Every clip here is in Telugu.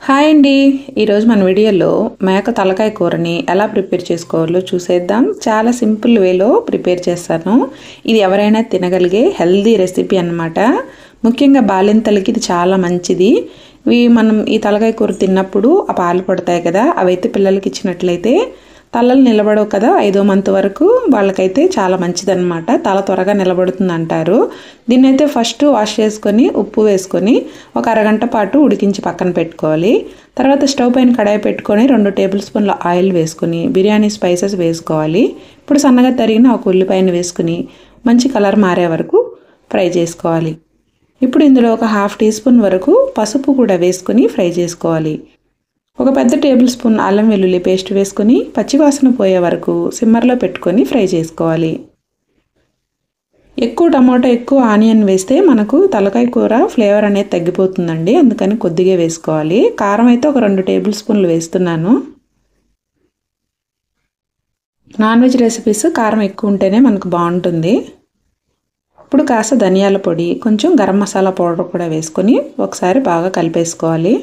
హాయ్ అండి. ఈరోజు మన వీడియోలో మేక తలకాయ కూరని ఎలా ప్రిపేర్ చేసుకోవాలో చూసేద్దాం. చాలా సింపుల్ వేలో ప్రిపేర్ చేస్తాను. ఇది ఎవరైనా తినగలిగే హెల్దీ రెసిపీ అన్నమాట. ముఖ్యంగా బాలింతలకి ఇది చాలా మంచిది. మనం ఈ తలకాయ కూర తిన్నప్పుడు ఆ పాలు పడతాయి కదా, అవైతే పిల్లలకి ఇచ్చినట్లయితే తలలు నిలబడవు కదా, 5వ మంత్ వరకు వాళ్ళకైతే చాలా మంచిదన్నమాట. తల త్వరగా నిలబడుతుంది అంటారు. దీన్ని అయితే ఫస్ట్ వాష్ చేసుకొని ఉప్పు వేసుకొని ఒక అరగంట పాటు ఉడికించి పక్కన పెట్టుకోవాలి. తర్వాత స్టవ్ పైన కడాయి పెట్టుకొని 2 టేబుల్ స్పూన్ల ఆయిల్ వేసుకొని బిర్యానీ స్పైసెస్ వేసుకోవాలి. ఇప్పుడు సన్నగా తరిగిన ఒక ఉల్లిపాయను వేసుకుని మంచి కలర్ మారే వరకు ఫ్రై చేసుకోవాలి. ఇప్పుడు ఇందులో ఒక 1/2 టీ స్పూన్ వరకు పసుపు కూడా వేసుకొని ఫ్రై చేసుకోవాలి. ఒక పెద్ద టేబుల్ స్పూన్ అల్లం వెల్లుల్లి పేస్ట్ వేసుకొని పచ్చివాసన పోయే వరకు సిమ్మర్లో పెట్టుకొని ఫ్రై చేసుకోవాలి. ఎక్కువ టమాటో ఎక్కువ ఆనియన్ వేస్తే మనకు తలకాయ కూర ఫ్లేవర్ అనేది తగ్గిపోతుందండి. అందుకని కొద్దిగా వేసుకోవాలి. కారం అయితే ఒక 2 టేబుల్ స్పూన్లు వేస్తున్నాను. నాన్ వెజ్ రెసిపీస్ కారం ఎక్కువ ఉంటేనే మనకు బాగుంటుంది. ఇప్పుడు కాస్త ధనియాల పొడి, కొంచెం గరం మసాలా పౌడర్ కూడా వేసుకొని ఒకసారి బాగా కలిపేసుకోవాలి.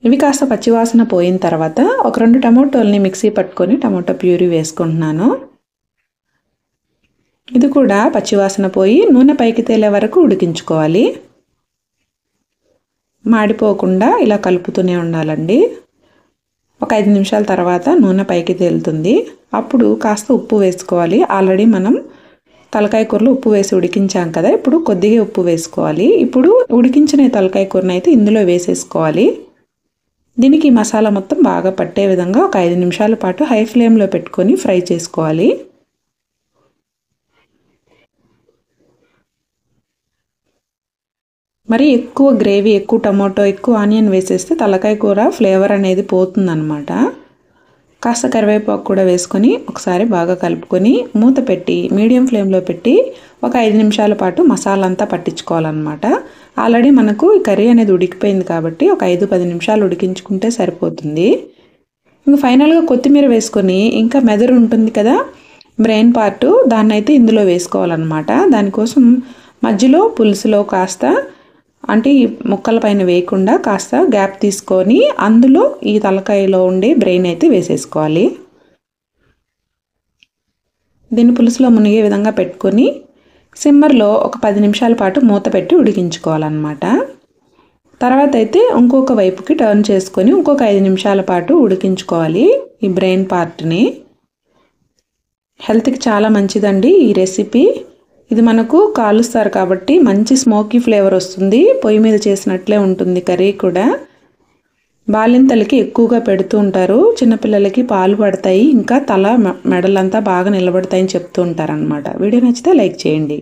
ఇవి కాస్త పచ్చివాసన పోయిన తర్వాత ఒక 2 టమాటోల్ని మిక్సీ పట్టుకొని టమాటో ప్యూరీ వేసుకుంటున్నాను. ఇది కూడా పచ్చివాసన పోయి నూనె పైకి తేలే వరకు ఉడికించుకోవాలి. మాడిపోకుండా ఇలా కలుపుతూనే ఉండాలండి. ఒక 5 నిమిషాల తర్వాత నూనె పైకి తేలుతుంది. అప్పుడు కాస్త ఉప్పు వేసుకోవాలి. ఆల్రెడీ మనం తలకాయ కూరలో ఉప్పు వేసి ఉడికించాం కదా, ఇప్పుడు కొద్దిగా ఉప్పు వేసుకోవాలి. ఇప్పుడు ఉడికించిన తలకాయ కూరని అయితే ఇందులో వేసేసుకోవాలి. దీనికి మసాలా మొత్తం బాగా పట్టే విధంగా ఒక 5 నిమిషాల పాటు హై ఫ్లేమ్లో పెట్టుకొని ఫ్రై చేసుకోవాలి. మరి ఎక్కువ గ్రేవీ, ఎక్కువ టమాటో, ఎక్కువ ఆనియన్ వేసేస్తే తలకాయ కూర ఫ్లేవర్ అనేది పోతుందన్నమాట. కాస్త కరివేపాకు కూడా వేసుకొని ఒకసారి బాగా కలుపుకొని మూత పెట్టి మీడియం ఫ్లేమ్లో పెట్టి ఒక 5 నిమిషాల పాటు మసాలా అంతా పట్టించుకోవాలన్నమాట. ఆల్రెడీ మనకు ఈ కర్రీ అనేది ఉడికిపోయింది కాబట్టి ఒక 5-10 నిమిషాలు ఉడికించుకుంటే సరిపోతుంది. ఇంకా ఫైనల్గా కొత్తిమీర వేసుకొని ఇంకా మెదడు ఉంటుంది కదా, బ్రెయిన్ పార్ట్, దాన్ని అయితే ఇందులో వేసుకోవాలన్నమాట. దానికోసం మధ్యలో పులుసులో కాస్త అంటే ఈ ముక్కల పైన వేయకుండా కాస్త గ్యాప్ తీసుకొని అందులో ఈ తలకాయలో ఉండే బ్రెయిన్ అయితే వేసేసుకోవాలి. దీన్ని పులుసులో మునిగే విధంగా పెట్టుకొని సిమ్మర్లో ఒక 10 నిమిషాల పాటు మూత పెట్టి ఉడికించుకోవాలన్నమాట. తర్వాత అయితే ఇంకొక వైపుకి టర్న్ చేసుకొని ఇంకొక 5 నిమిషాల పాటు ఉడికించుకోవాలి ఈ బ్రెయిన్ పార్ట్ని. హెల్త్కి చాలా మంచిదండి ఈ రెసిపీ. ఇది మనకు కాలుస్తారు కాబట్టి మంచి స్మోకీ ఫ్లేవర్ వస్తుంది. పొయ్యి మీద చేసినట్లే ఉంటుంది కర్రీ కూడా. బాలింతలకి ఎక్కువగా పెడుతూ ఉంటారు. చిన్నపిల్లలకి పాలు పడతాయి, ఇంకా తల మెడలంతా బాగా నిలబడతాయని చెప్తూ ఉంటారనమాట. వీడియో నచ్చితే లైక్ చేయండి.